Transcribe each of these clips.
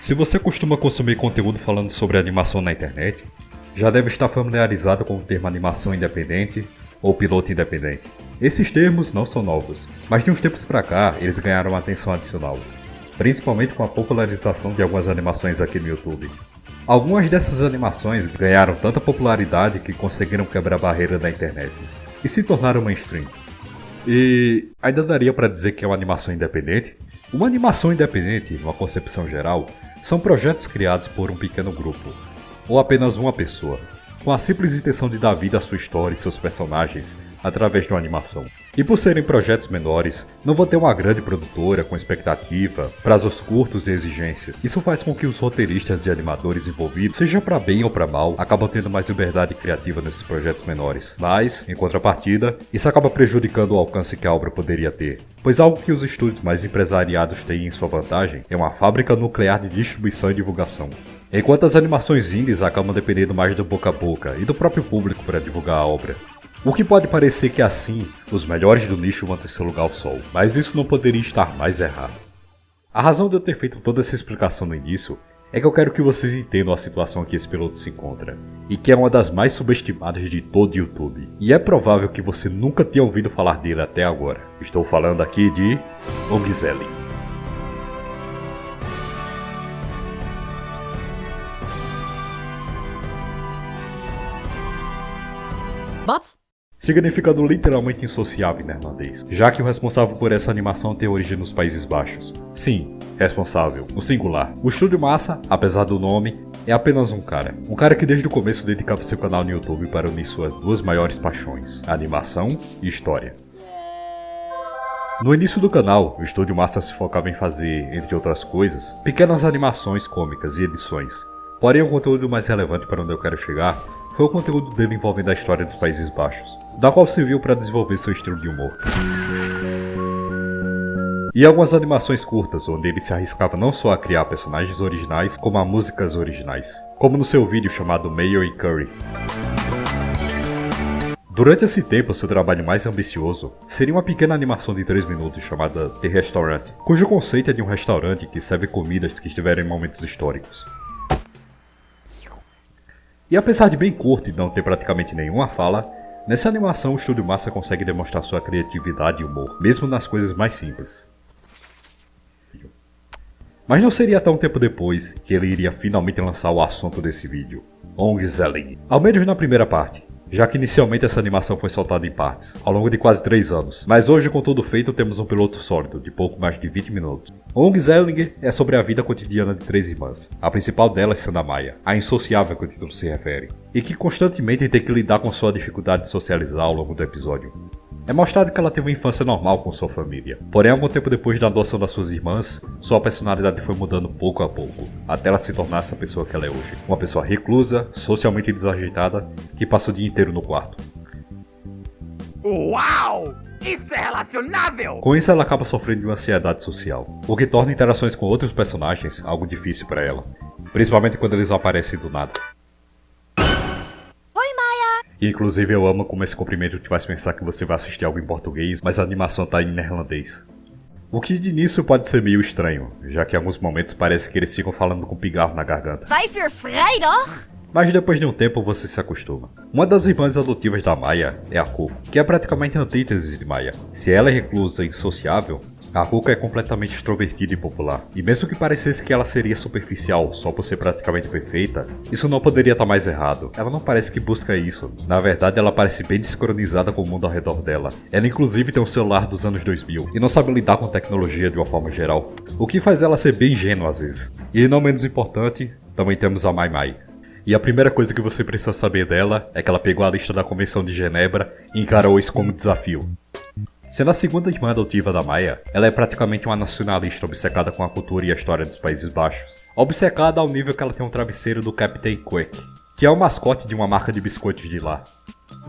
Se você costuma consumir conteúdo falando sobre animação na internet, já deve estar familiarizado com o termo animação independente ou piloto independente. Esses termos não são novos, mas de uns tempos pra cá eles ganharam uma atenção adicional, principalmente com a popularização de algumas animações aqui no YouTube. Algumas dessas animações ganharam tanta popularidade que conseguiram quebrar a barreira da internet e se tornaram mainstream. E ainda daria pra dizer que é uma animação independente? Uma animação independente, numa concepção geral, são projetos criados por um pequeno grupo, ou apenas uma pessoa, com a simples intenção de dar vida à sua história e seus personagens através de uma animação. E por serem projetos menores, não vão ter uma grande produtora com expectativa, prazos curtos e exigências. Isso faz com que os roteiristas e animadores envolvidos, seja para bem ou para mal, acabam tendo mais liberdade criativa nesses projetos menores. Mas, em contrapartida, isso acaba prejudicando o alcance que a obra poderia ter, pois algo que os estúdios mais empresariados têm em sua vantagem é uma fábrica nuclear de distribuição e divulgação. Enquanto as animações indies acabam dependendo mais do boca a boca e do próprio público para divulgar a obra. O que pode parecer que assim, os melhores do nicho vão ter seu lugar ao sol, mas isso não poderia estar mais errado. A razão de eu ter feito toda essa explicação no início é que eu quero que vocês entendam a situação que esse piloto se encontra, e que é uma das mais subestimadas de todo o YouTube. E é provável que você nunca tenha ouvido falar dele até agora. Estou falando aqui de Ongzelling. Wat? Significando literalmente insociável em neerlandês, já que o responsável por essa animação tem origem nos Países Baixos. Sim, responsável, no singular. O Estúdio Massa, apesar do nome, é apenas um cara. Um cara que desde o começo dedicava seu canal no YouTube para unir suas duas maiores paixões, animação e história. No início do canal, o Estúdio Massa se focava em fazer, entre outras coisas, pequenas animações cômicas e edições. Porém, o conteúdo mais relevante para onde eu quero chegar foi o conteúdo dele envolvendo a história dos Países Baixos, da qual serviu para desenvolver seu estilo de humor. E algumas animações curtas, onde ele se arriscava não só a criar personagens originais, como a músicas originais, como no seu vídeo chamado Mayo e Curry. Durante esse tempo, seu trabalho mais ambicioso seria uma pequena animação de 3 minutos chamada The Restaurant, cujo conceito é de um restaurante que serve comidas que estiveram em momentos históricos. E apesar de bem curto e não ter praticamente nenhuma fala, nessa animação o Estúdio Massa consegue demonstrar sua criatividade e humor, mesmo nas coisas mais simples. Mas não seria até um tempo depois que ele iria finalmente lançar o assunto desse vídeo, Ongzelling. Ao menos na primeira parte, já que inicialmente essa animação foi soltada em partes, ao longo de quase 3 anos. Mas hoje, com tudo feito, temos um piloto sólido, de pouco mais de 20 minutos. Ongzelling é sobre a vida cotidiana de 3 irmãs, a principal delas sendo a Maya, a insociável que o título se refere, e que constantemente tem que lidar com sua dificuldade de socializar ao longo do episódio. É mostrado que ela teve uma infância normal com sua família, porém algum tempo depois da adoção das suas irmãs, sua personalidade foi mudando pouco a pouco, até ela se tornar essa pessoa que ela é hoje. Uma pessoa reclusa, socialmente desajeitada, que passa o dia inteiro no quarto. Uau! Isso é relacionável! Com isso ela acaba sofrendo de uma ansiedade social, o que torna interações com outros personagens algo difícil para ela, principalmente quando eles aparecem do nada. Inclusive eu amo como esse cumprimento te faz pensar que você vai assistir algo em português, mas a animação tá em neerlandês. O que de início pode ser meio estranho, já que em alguns momentos parece que eles ficam falando com pigarro na garganta. 5 uur vrijdag? Mas depois de um tempo você se acostuma. Uma das irmãs adotivas da Maya é a Coco, que é praticamente a antítese de Maya. Se ela é reclusa e insociável, a Coco é completamente extrovertida e popular. E mesmo que parecesse que ela seria superficial só por ser praticamente perfeita, isso não poderia estar mais errado. Ela não parece que busca isso. Na verdade, ela parece bem desincronizada com o mundo ao redor dela. Ela inclusive tem um celular dos anos 2000 e não sabe lidar com tecnologia de uma forma geral, o que faz ela ser bem ingênua às vezes. E não menos importante, também temos a Mai Mai. E a primeira coisa que você precisa saber dela é que ela pegou a lista da Convenção de Genebra e encarou isso como desafio. Sendo a segunda irmã adotiva da Maya, ela é praticamente uma nacionalista obcecada com a cultura e a história dos Países Baixos. Obcecada ao nível que ela tem um travesseiro do Captain Quack, que é o mascote de uma marca de biscoitos de lá.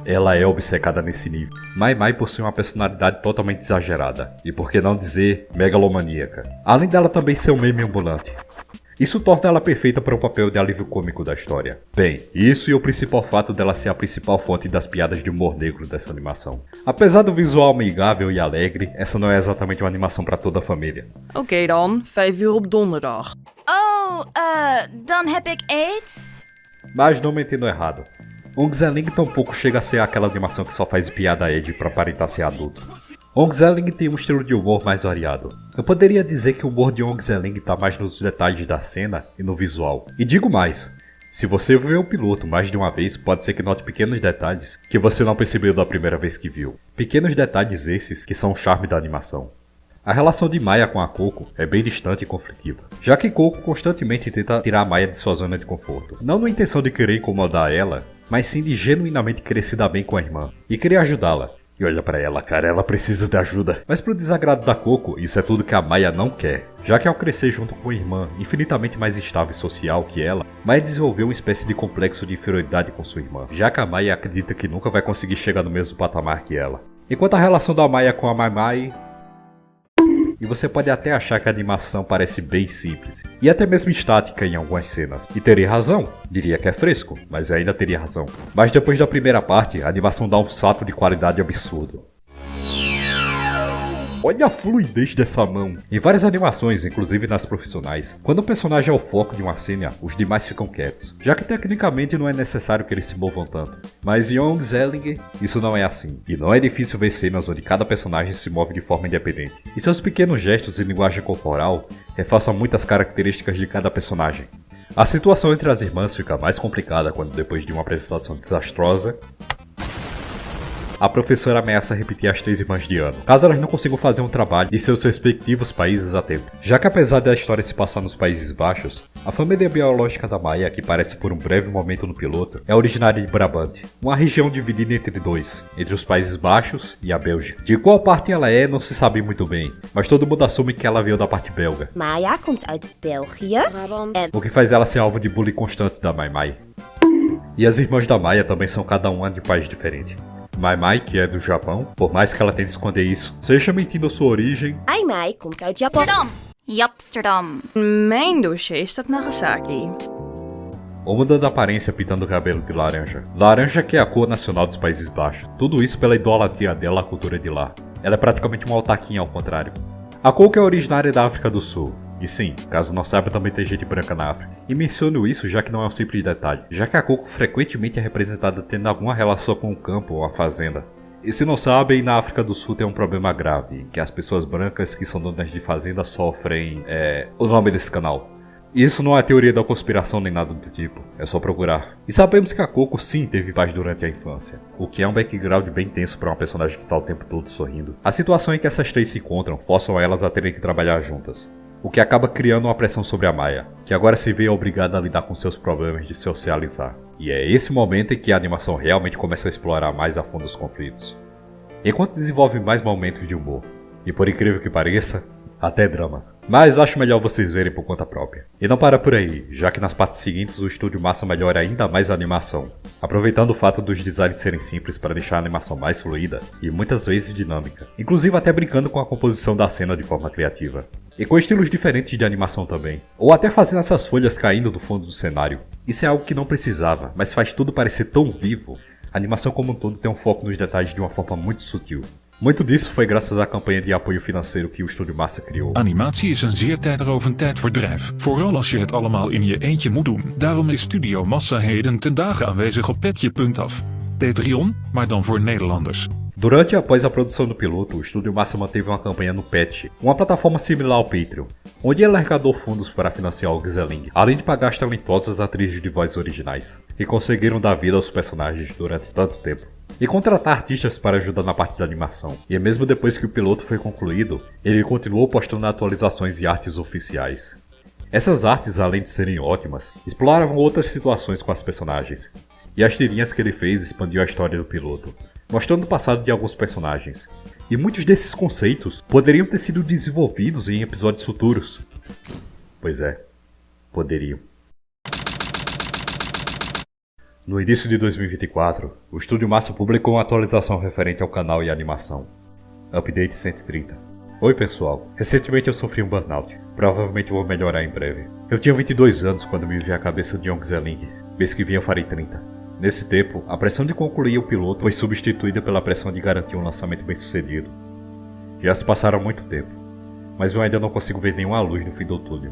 Ela é obcecada nesse nível. Mai Mai possui uma personalidade totalmente exagerada, e por que não dizer, megalomaníaca. Além dela também ser um meme ambulante. Isso torna ela perfeita para o papel de alívio cômico da história. Bem, isso e o principal fato dela ser a principal fonte das piadas de humor negro dessa animação. Apesar do visual amigável e alegre, essa não é exatamente uma animação para toda a família. Oké dan, 5 uur op donderdag. Oh, dan heb ik AIDS. Mas não me entendo errado. Ongzeling tampouco chega a ser aquela animação que só faz piada Ed pra aparentar ser adulto. Ongzeling tem um estilo de humor mais variado. Eu poderia dizer que o humor de Ongzeling tá mais nos detalhes da cena e no visual. E digo mais, se você vê o piloto mais de uma vez, pode ser que note pequenos detalhes que você não percebeu da primeira vez que viu. Pequenos detalhes esses que são o charme da animação. A relação de Maya com a Coco é bem distante e conflitiva, já que Coco constantemente tenta tirar a Maya de sua zona de conforto. Não na intenção de querer incomodar ela, mas sim de genuinamente querer se dar bem com a irmã e querer ajudá-la. E olha pra ela, cara, ela precisa de ajuda. Mas pro desagrado da Coco, isso é tudo que a Maya não quer. Já que ao crescer junto com a irmã, infinitamente mais estável e social que ela, Maya desenvolveu uma espécie de complexo de inferioridade com sua irmã, já que a Maya acredita que nunca vai conseguir chegar no mesmo patamar que ela. Enquanto a relação da Maya com a Mai Mai... E você pode até achar que a animação parece bem simples, e até mesmo estática em algumas cenas. E teria razão, diria que é fresco, mas ainda teria razão. Mas depois da primeira parte, a animação dá um salto de qualidade absurdo. Olha a fluidez dessa mão. Em várias animações, inclusive nas profissionais, quando o personagem é o foco de uma cena, os demais ficam quietos, já que tecnicamente não é necessário que eles se movam tanto. Mas em Ongzeling, isso não é assim, e não é difícil ver cenas onde cada personagem se move de forma independente, e seus pequenos gestos e linguagem corporal reforçam muitas características de cada personagem. A situação entre as irmãs fica mais complicada quando, depois de uma apresentação desastrosa, a professora ameaça repetir as 3 irmãs de ano, caso elas não consigam fazer um trabalho de seus respectivos países a tempo. Já que apesar da história se passar nos Países Baixos, a família biológica da Maya, que aparece por um breve momento no piloto, é originária de Brabant, uma região dividida entre dois, entre os Países Baixos e a Bélgica. De qual parte ela é, não se sabe muito bem, mas todo mundo assume que ela veio da parte belga. Maya komt uit België. O que faz ela ser alvo de bullying constante da Mai Mai. E as irmãs da Maya também são cada uma de um país diferente. Mai Mai, que é do Japão, por mais que ela tente esconder isso, seja mentindo a sua origem. Ai Mai komt uit Japan. Amsterdam. Japsterdam. Mijn dossier staat Nagasaki. Ou mudando a aparência pintando o cabelo de laranja. Laranja que é a cor nacional dos Países Baixos. Tudo isso pela idolatria dela à cultura de lá. Ela é praticamente uma otaquinha ao contrário. A Coco é originária da África do Sul. E sim, caso não saiba, também tem gente branca na África. E menciono isso já que não é um simples detalhe, já que a Coco frequentemente é representada tendo alguma relação com o campo ou a fazenda. E se não sabem, na África do Sul tem um problema grave, que as pessoas brancas que são donas de fazenda sofrem... o nome desse canal. Isso não é teoria da conspiração nem nada do tipo, é só procurar. E sabemos que a Coco sim teve paz durante a infância, o que é um background bem tenso para uma personagem que está o tempo todo sorrindo. A situação em que essas 3 se encontram forçam elas a terem que trabalhar juntas, o que acaba criando uma pressão sobre a Maya, que agora se vê obrigada a lidar com seus problemas de socializar. E é esse momento em que a animação realmente começa a explorar mais a fundo os conflitos, enquanto desenvolve mais momentos de humor, e por incrível que pareça, até drama. Mas acho melhor vocês verem por conta própria. E não para por aí, já que nas partes seguintes o estúdio Massa melhora ainda mais a animação, aproveitando o fato dos designs serem simples para deixar a animação mais fluida e muitas vezes dinâmica, inclusive até brincando com a composição da cena de forma criativa. E com estilos diferentes de animação também, ou até fazendo essas folhas caindo do fundo do cenário. Isso é algo que não precisava, mas faz tudo parecer tão vivo. A animação como um todo tem um foco nos detalhes de uma forma muito sutil. Muito disso foi graças à campanha de apoio financeiro que o Estúdio Massa criou. Animatie is een zeer tijdrovend tijdverdrijf, vooral als je het allemaal in je eentje moet doen. Daarom is Studio Massa heden ten dagen aanwezig op Petje.af. Patreon, maar dan voor Nederlanders. Durante e após a produção do piloto, o Estúdio Massa manteve uma campanha no Patch, uma plataforma similar ao Patreon, onde ele arrecadou fundos para financiar o Ongzeling, além de pagar as talentosas atrizes de voz originais, que conseguiram dar vida aos personagens durante tanto tempo, e contratar artistas para ajudar na parte da animação. E mesmo depois que o piloto foi concluído, ele continuou postando atualizações e artes oficiais. Essas artes, além de serem ótimas, exploravam outras situações com as personagens, e as tirinhas que ele fez expandiu a história do piloto, mostrando o passado de alguns personagens. E muitos desses conceitos poderiam ter sido desenvolvidos em episódios futuros. Pois é, poderiam. No início de 2024, o Estúdio Massa publicou uma atualização referente ao canal e animação. Update 130. Oi pessoal, recentemente eu sofri um burnout. Provavelmente vou melhorar em breve. Eu tinha 22 anos quando me vi a cabeça de Ongzeling. Mês que vem eu farei 30. Nesse tempo, a pressão de concluir o piloto foi substituída pela pressão de garantir um lançamento bem sucedido. Já se passaram muito tempo, mas eu ainda não consigo ver nenhuma luz no fim do túnel.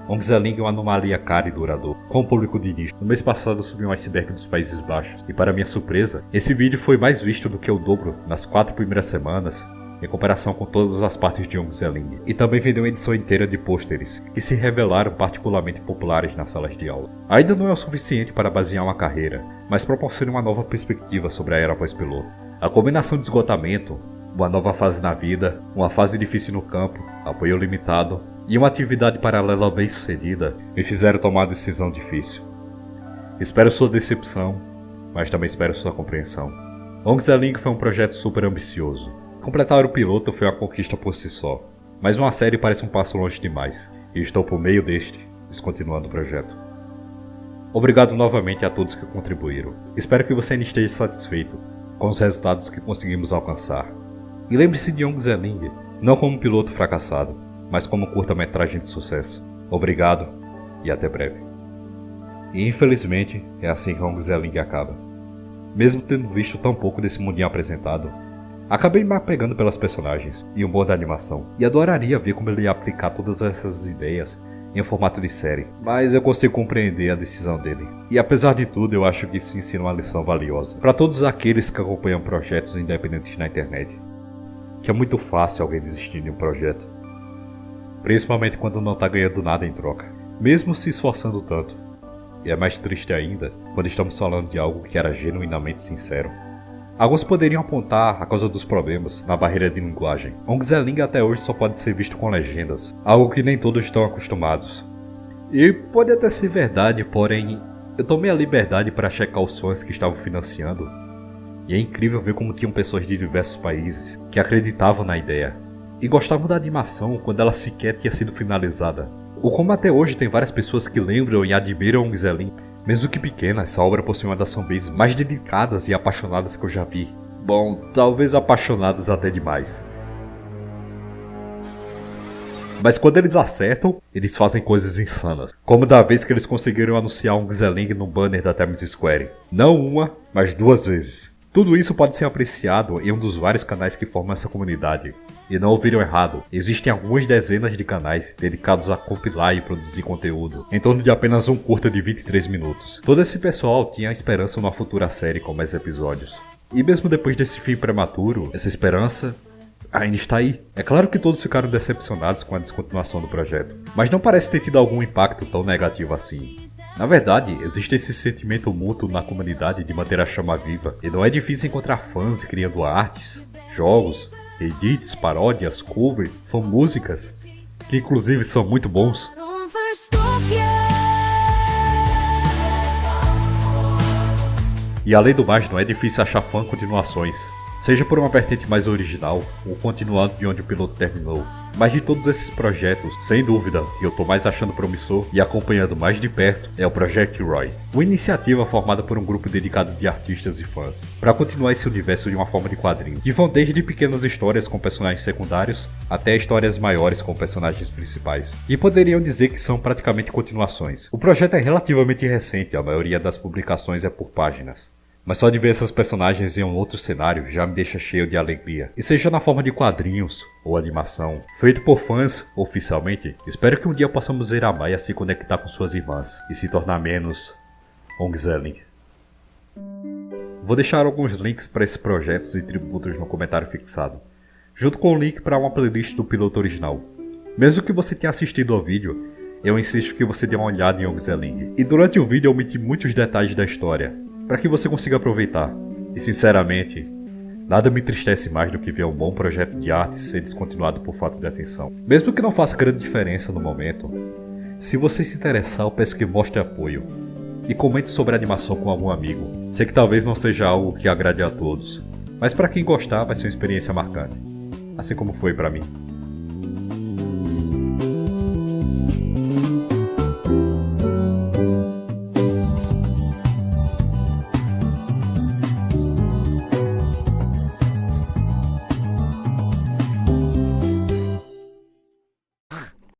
Ong Zeling é uma anomalia cara e duradoura, com o público de nicho. No mês passado subiu um iceberg dos Países Baixos, e para minha surpresa, esse vídeo foi mais visto do que o dobro nas 4 primeiras semanas, em comparação com todas as partes de Ong Zeling, e também vendeu uma edição inteira de pôsteres, que se revelaram particularmente populares nas salas de aula. Ainda não é o suficiente para basear uma carreira, mas proporciona uma nova perspectiva sobre a era pós-piloto. A combinação de esgotamento, uma nova fase na vida, uma fase difícil no campo, apoio limitado e uma atividade paralela bem sucedida me fizeram tomar uma decisão difícil. Espero sua decepção, mas também espero sua compreensão. Ong Zeling foi um projeto super ambicioso. Completar o piloto foi uma conquista por si só, mas uma série parece um passo longe demais, e estou por meio deste, descontinuando o projeto. Obrigado novamente a todos que contribuíram. Espero que você ainda esteja satisfeito com os resultados que conseguimos alcançar. E lembre-se de Ong Zeling, não como um piloto fracassado, mas como um curta-metragem de sucesso. Obrigado e até breve. E infelizmente, é assim que Ong Zeling acaba. Mesmo tendo visto tão pouco desse mundinho apresentado, acabei me apegando pelas personagens e o humor da animação, e adoraria ver como ele ia aplicar todas essas ideias em formato de série, mas eu consigo compreender a decisão dele. E apesar de tudo, eu acho que isso ensina uma lição valiosa para todos aqueles que acompanham projetos independentes na internet, que é muito fácil alguém desistir de um projeto, principalmente quando não está ganhando nada em troca, mesmo se esforçando tanto. E é mais triste ainda quando estamos falando de algo que era genuinamente sincero. Alguns poderiam apontar a causa dos problemas na barreira de linguagem. Ong Zeling até hoje só pode ser visto com legendas, algo que nem todos estão acostumados. E pode até ser verdade, porém, eu tomei a liberdade para checar os fãs que estavam financiando. E é incrível ver como tinham pessoas de diversos países que acreditavam na ideia e gostavam da animação quando ela sequer tinha sido finalizada. Ou como até hoje tem várias pessoas que lembram e admiram Ong Zeling. Mesmo que pequena, essa obra possui uma das fanbases mais dedicadas e apaixonadas que eu já vi. Bom, talvez apaixonadas até demais. Mas quando eles acertam, eles fazem coisas insanas. Como da vez que eles conseguiram anunciar Ong Zeling no banner da Times Square. Não uma, mas 2 vezes. Tudo isso pode ser apreciado em um dos vários canais que formam essa comunidade. E não ouviram errado, existem algumas dezenas de canais dedicados a compilar e produzir conteúdo, em torno de apenas um curta de 23 minutos. Todo esse pessoal tinha a esperança numa futura série com mais episódios. E mesmo depois desse fim prematuro, essa esperança ainda está aí. É claro que todos ficaram decepcionados com a descontinuação do projeto, mas não parece ter tido algum impacto tão negativo assim. Na verdade, existe esse sentimento mútuo na comunidade de manter a chama viva, e não é difícil encontrar fãs criando artes, jogos, edits, paródias, covers, fanmúsicas, que inclusive são muito bons. E além do mais, não é difícil achar fã continuações, seja por uma vertente mais original ou continuando de onde o piloto terminou. Mas de todos esses projetos, sem dúvida, que eu tô mais achando promissor e acompanhando mais de perto é o Project Roy, uma iniciativa formada por um grupo dedicado de artistas e fãs, para continuar esse universo de uma forma de quadrinho, que vão desde pequenas histórias com personagens secundários até histórias maiores com personagens principais, e poderiam dizer que são praticamente continuações. O projeto é relativamente recente, a maioria das publicações é por páginas. Mas só de ver essas personagens em um outro cenário já me deixa cheio de alegria. E seja na forma de quadrinhos ou animação, feito por fãs oficialmente, espero que um dia possamos ver a Maya se conectar com suas irmãs e se tornar menos Ong Zeling. Vou deixar alguns links para esses projetos e tributos no comentário fixado, junto com o link para uma playlist do piloto original. Mesmo que você tenha assistido ao vídeo, eu insisto que você dê uma olhada em Ong Zeling. E durante o vídeo eu omiti muitos detalhes da história, para que você consiga aproveitar. E sinceramente, nada me entristece mais do que ver um bom projeto de arte ser descontinuado por falta de atenção. Mesmo que não faça grande diferença no momento, se você se interessar, eu peço que mostre apoio e comente sobre a animação com algum amigo. Sei que talvez não seja algo que agrade a todos, mas para quem gostar vai ser uma experiência marcante, assim como foi para mim.